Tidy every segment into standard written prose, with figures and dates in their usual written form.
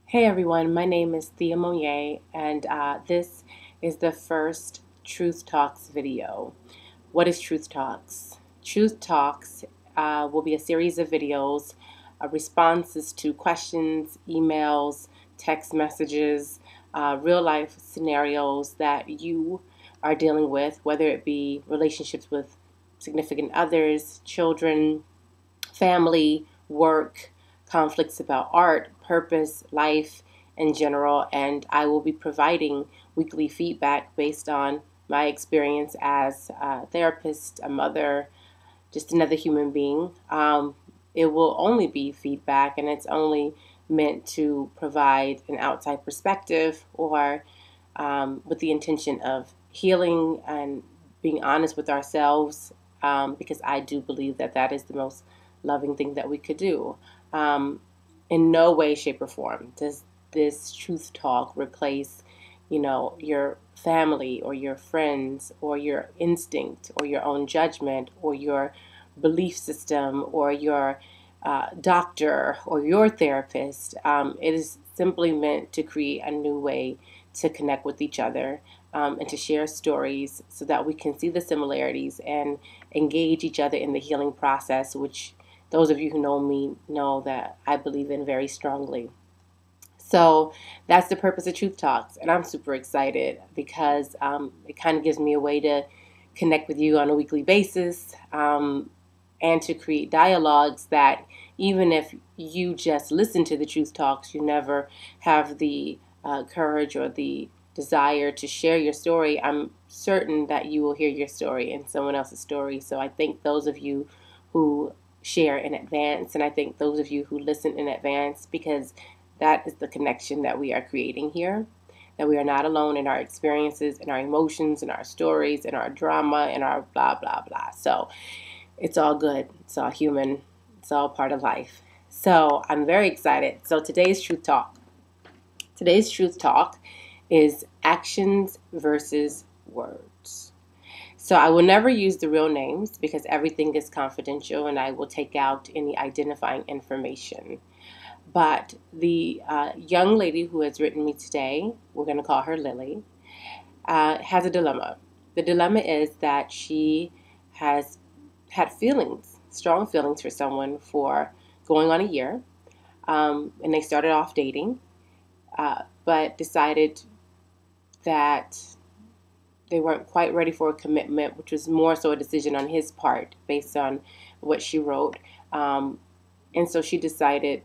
Hey everyone, my name is Thea Monyee, and this is the first Truth Talks video. What is Truth Talks? Truth Talks will be a series of videos, responses to questions, emails, text messages, real life scenarios that you are dealing with, whether it be relationships with significant others, children, family, work, conflicts about art, purpose, life in general, and I will be providing weekly feedback based on my experience as a therapist, a mother, just another human being. It will only be feedback, and it's only meant to provide an outside perspective or with the intention of healing and being honest with ourselves, because I do believe that that is the most loving thing that we could do. Um, in no way, shape, or form does this truth talk replace, your family or your friends or your instinct or your own judgment or your belief system or your doctor or your therapist. It is simply meant to create a new way to connect with each other, and to share stories so that we can see the similarities and engage each other in the healing process, which those of you who know me know that I believe in very strongly. So that's the purpose of Truth Talks, and I'm super excited because it kind of gives me a way to connect with you on a weekly basis, and to create dialogues that even if you just listen to the Truth Talks, you never have the courage or the desire to share your story, I'm certain that you will hear your story in someone else's story. So I thank those of you who share in advance, and I thank those of you who listen in advance, because that is the connection that we are creating here. That we are not alone in our experiences, in our emotions, in our stories, in our drama, in our blah, blah, blah. So it's all good. It's all human. It's all part of life. So I'm very excited. So today's Truth Talk. Today's Truth Talk is actions versus words. So I will never use the real names because everything is confidential, and I will take out any identifying information. But the young lady who has written me today, we're going to call her Lily, has a dilemma. The dilemma is that she has had feelings, strong feelings for someone for going on a year, and they started off dating, but decided that they weren't quite ready for a commitment, which was more so a decision on his part based on what she wrote. And so she decided,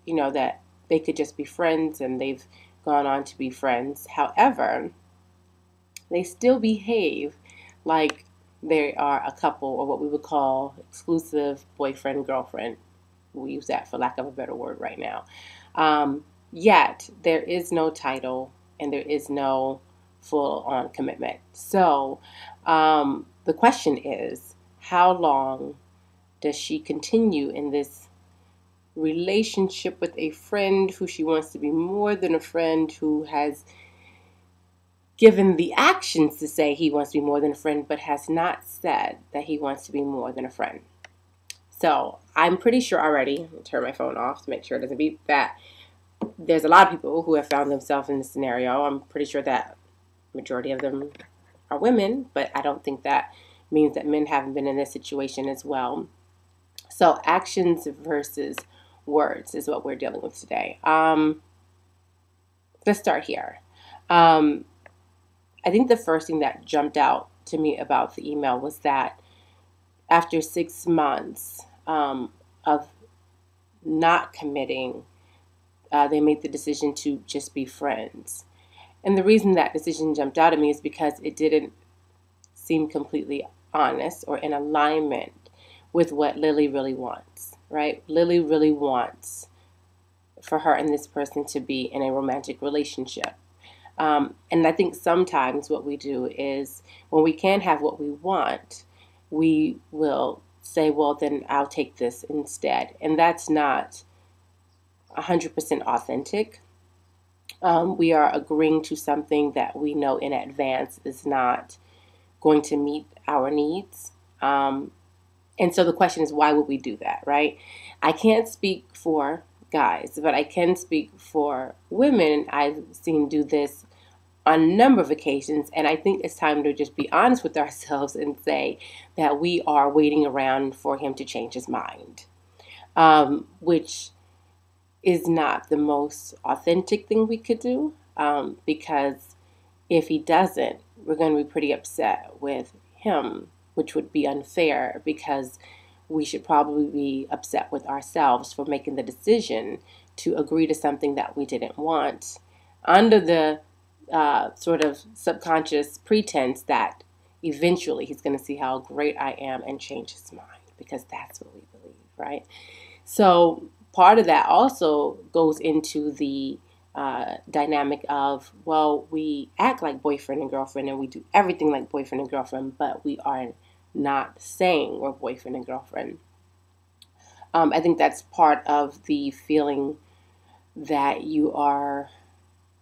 that they could just be friends, and they've gone on to be friends. However, they still behave like they are a couple, or what we would call exclusive boyfriend, girlfriend. We use that for lack of a better word right now. Yet, there is no title and there is no full on commitment. So, the question is, how long does she continue in this relationship with a friend who she wants to be more than a friend, who has given the actions to say he wants to be more than a friend, but has not said that he wants to be more than a friend? So I'm pretty sure already, I'll turn my phone off to make sure it doesn't beep, that there's a lot of people who have found themselves in this scenario. I'm pretty sure that majority of them are women, but I don't think that means that men haven't been in this situation as well. So actions versus words is what we're dealing with today. Let's start here. I think the first thing that jumped out to me about the email was that after 6 months of not committing, they made the decision to just be friends. And the reason that decision jumped out at me is because it didn't seem completely honest or in alignment with what Lily really wants, right? Lily really wants for her and this person to be in a romantic relationship. And I think sometimes what we do is when we can't have what we want, we will say, well, then I'll take this instead. And that's not 100% authentic. We are agreeing to something that we know in advance is not going to meet our needs. And so the question is, why would we do that, right? I can't speak for guys, but I can speak for women. I've seen do this on a number of occasions, and I think it's time to just be honest with ourselves and say that we are waiting around for him to change his mind, which is not the most authentic thing we could do, because if he doesn't, we're going to be pretty upset with him, which would be unfair, because we should probably be upset with ourselves for making the decision to agree to something that we didn't want under the sort of subconscious pretense that eventually he's going to see how great I am and change his mind, because that's what we believe, right? So part of that also goes into the dynamic of, well, we act like boyfriend and girlfriend and we do everything like boyfriend and girlfriend, but we are not saying we're boyfriend and girlfriend. I think that's part of the feeling that you are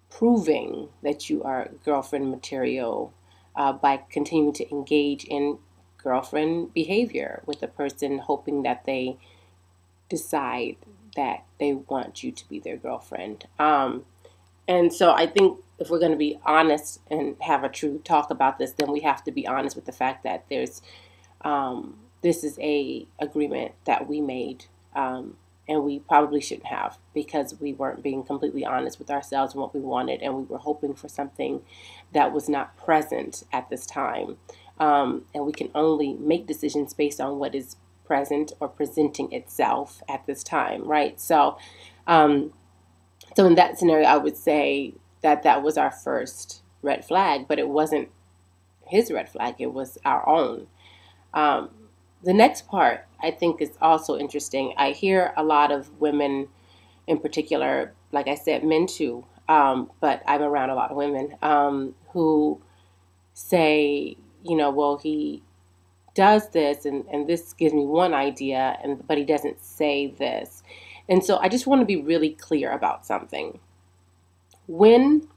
proving that you are girlfriend material by continuing to engage in girlfriend behavior with a person, hoping that they decide that they want you to be their girlfriend. And so I think if we're going to be honest and have a true talk about this, then we have to be honest with the fact that there's this is a agreement that we made, and we probably shouldn't have, because we weren't being completely honest with ourselves and what we wanted, and we were hoping for something that was not present at this time. And we can only make decisions based on what is present or presenting itself at this time, right? So, so in that scenario, I would say that that was our first red flag, but it wasn't his red flag, it was our own. The next part I think is also interesting. I hear a lot of women in particular, like I said, men too, but I'm around a lot of women who say, you know, well, he does this and this gives me one idea, but he doesn't say this. And so I just want to be really clear about something. When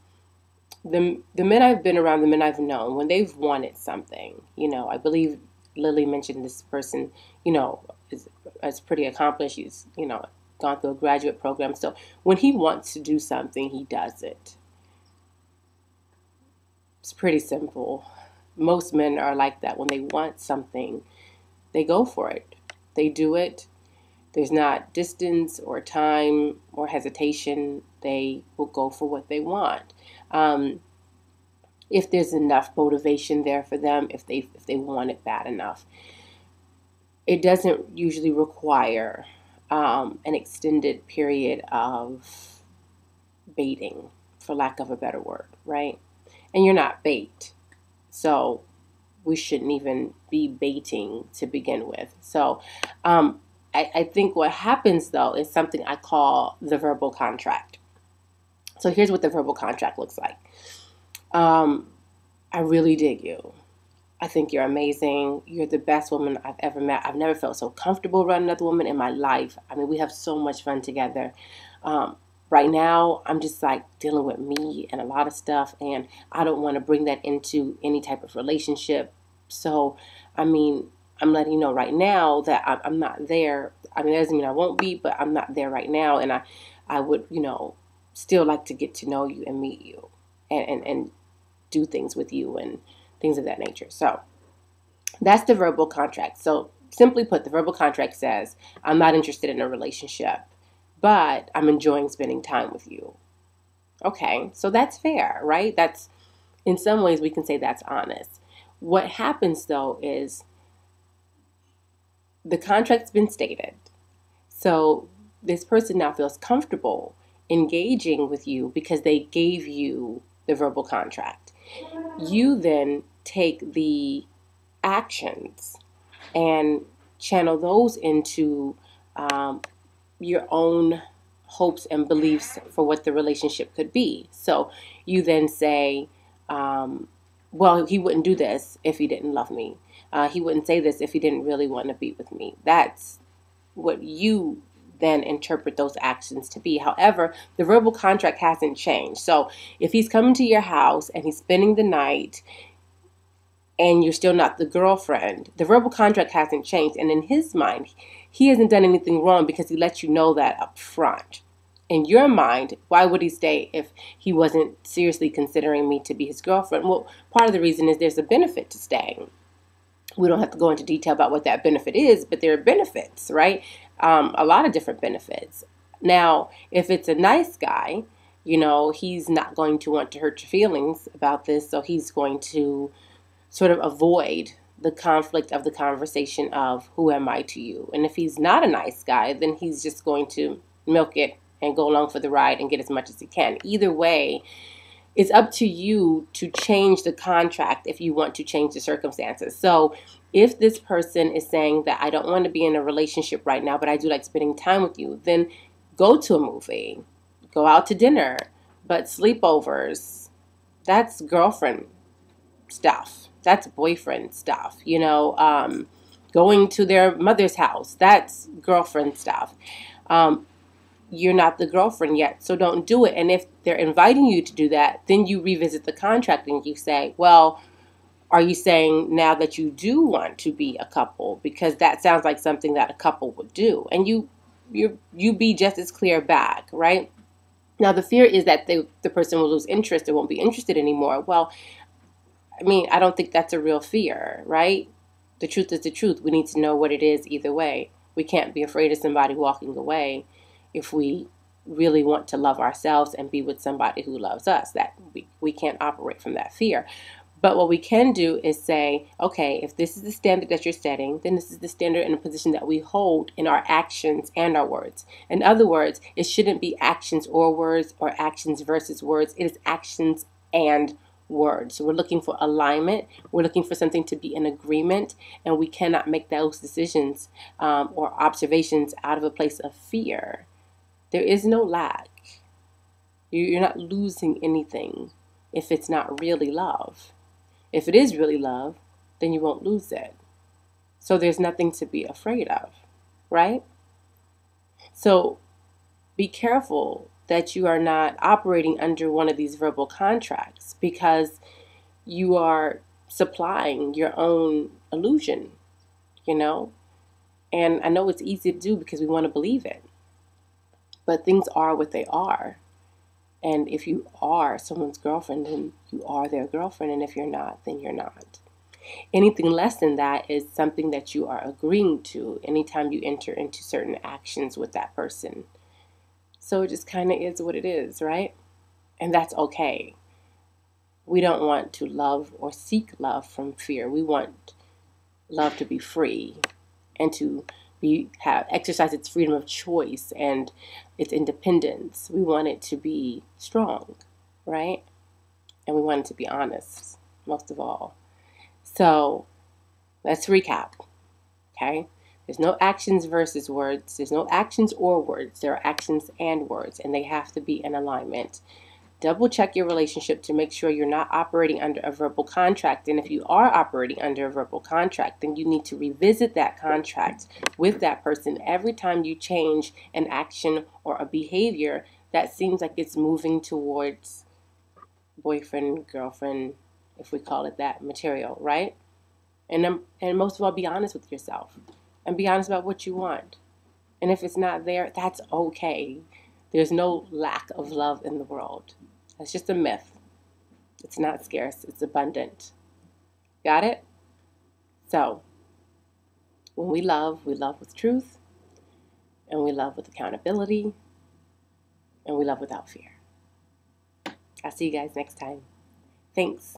the men I've been around, the men I've known, when they've wanted something, you know, I believe Lily mentioned this person, you know, is pretty accomplished. He's, you know, gone through a graduate program. So when he wants to do something, he does it. It's pretty simple. Most men are like that. When they want something, they go for it. They do it. There's not distance or time or hesitation. They will go for what they want. If there's enough motivation there for them, if they want it bad enough. It doesn't usually require an extended period of baiting, for lack of a better word, right? And you're not bait. So we shouldn't even be baiting to begin with. So I think what happens, though, is something I call the verbal contract. So here's what the verbal contract looks like. I really dig you. I think you're amazing. You're the best woman I've ever met. I've never felt so comfortable around another woman in my life. I mean, we have so much fun together. Right now, I'm just like dealing with me and a lot of stuff, and I don't want to bring that into any type of relationship. So, I mean, I'm letting you know right now that I'm not there. I mean, that doesn't mean I won't be, but I'm not there right now, and I would, you know, still like to get to know you and meet you and do things with you and things of that nature. So that's the verbal contract. So simply put, the verbal contract says, I'm not interested in a relationship, but I'm enjoying spending time with you. Okay, so that's fair, right? That's, in some ways, we can say that's honest. What happens, though, is the contract's been stated. So this person now feels comfortable engaging with you because they gave you the verbal contract. You then take the actions and channel those into your own hopes and beliefs for what the relationship could be. So you then say, well, he wouldn't do this if he didn't love me. He wouldn't say this if he didn't really want to be with me. That's what you then interpret those actions to be. However, the verbal contract hasn't changed. So if he's coming to your house and he's spending the night and you're still not the girlfriend, the verbal contract hasn't changed. And in his mind, he hasn't done anything wrong because he let you know that up front. In your mind, why would he stay if he wasn't seriously considering me to be his girlfriend? Well, part of the reason is there's a benefit to staying. We don't have to go into detail about what that benefit is, but there are benefits, right? A lot of different benefits. Now, if it's a nice guy, he's not going to want to hurt your feelings about this, so he's going to sort of avoid the conflict of the conversation of who am I to you. And if he's not a nice guy, then he's just going to milk it and go along for the ride and get as much as he can. Either way, it's up to you to change the contract if you want to change the circumstances. So if this person is saying that I don't want to be in a relationship right now, but I do like spending time with you, then go to a movie, go out to dinner. But sleepovers, that's girlfriend stuff. That's boyfriend stuff. Going to their mother's house, that's girlfriend stuff. You're not the girlfriend yet, so don't do it. And if they're inviting you to do that, then you revisit the contract and you say, well, are you saying now that you do want to be a couple? Because that sounds like something that a couple would do. And you be just as clear back, right? Now, the fear is that the person will lose interest or won't be interested anymore. Well, I don't think that's a real fear, right? The truth is the truth. We need to know what it is either way. We can't be afraid of somebody walking away if we really want to love ourselves and be with somebody who loves us. That we can't operate from that fear. But what we can do is say, okay, if this is the standard that you're setting, then this is the standard and the position that we hold in our actions and our words. In other words, it shouldn't be actions or words or actions versus words. It is actions and words. So we're looking for alignment. We're looking for something to be in agreement, and we cannot make those decisions or observations out of a place of fear. There is no lack. You're not losing anything if it's not really love. If it is really love, then you won't lose it. So there's nothing to be afraid of, right? So be careful that you are not operating under one of these verbal contracts, because you are supplying your own illusion, And I know it's easy to do because we want to believe it. But things are what they are. And if you are someone's girlfriend, then you are their girlfriend. And if you're not, then you're not. Anything less than that is something that you are agreeing to anytime you enter into certain actions with that person. So it just kind of is what it is, right? And that's okay. We don't want to love or seek love from fear. We want love to be free and to exercise its freedom of choice and its independence. We want it to be strong, right? And we want it to be honest, most of all. So let's recap, okay? There's no actions versus words. There's no actions or words. There are actions and words, and they have to be in alignment. Double check your relationship to make sure you're not operating under a verbal contract. And if you are operating under a verbal contract, then you need to revisit that contract with that person every time you change an action or a behavior that seems like it's moving towards boyfriend, girlfriend, if we call it that, material, right? And most of all, be honest with yourself and be honest about what you want. And if it's not there, that's okay. There's no lack of love in the world. That's just a myth. It's not scarce. It's abundant. Got it? So, when we love with truth, and we love with accountability, and we love without fear. I'll see you guys next time. Thanks.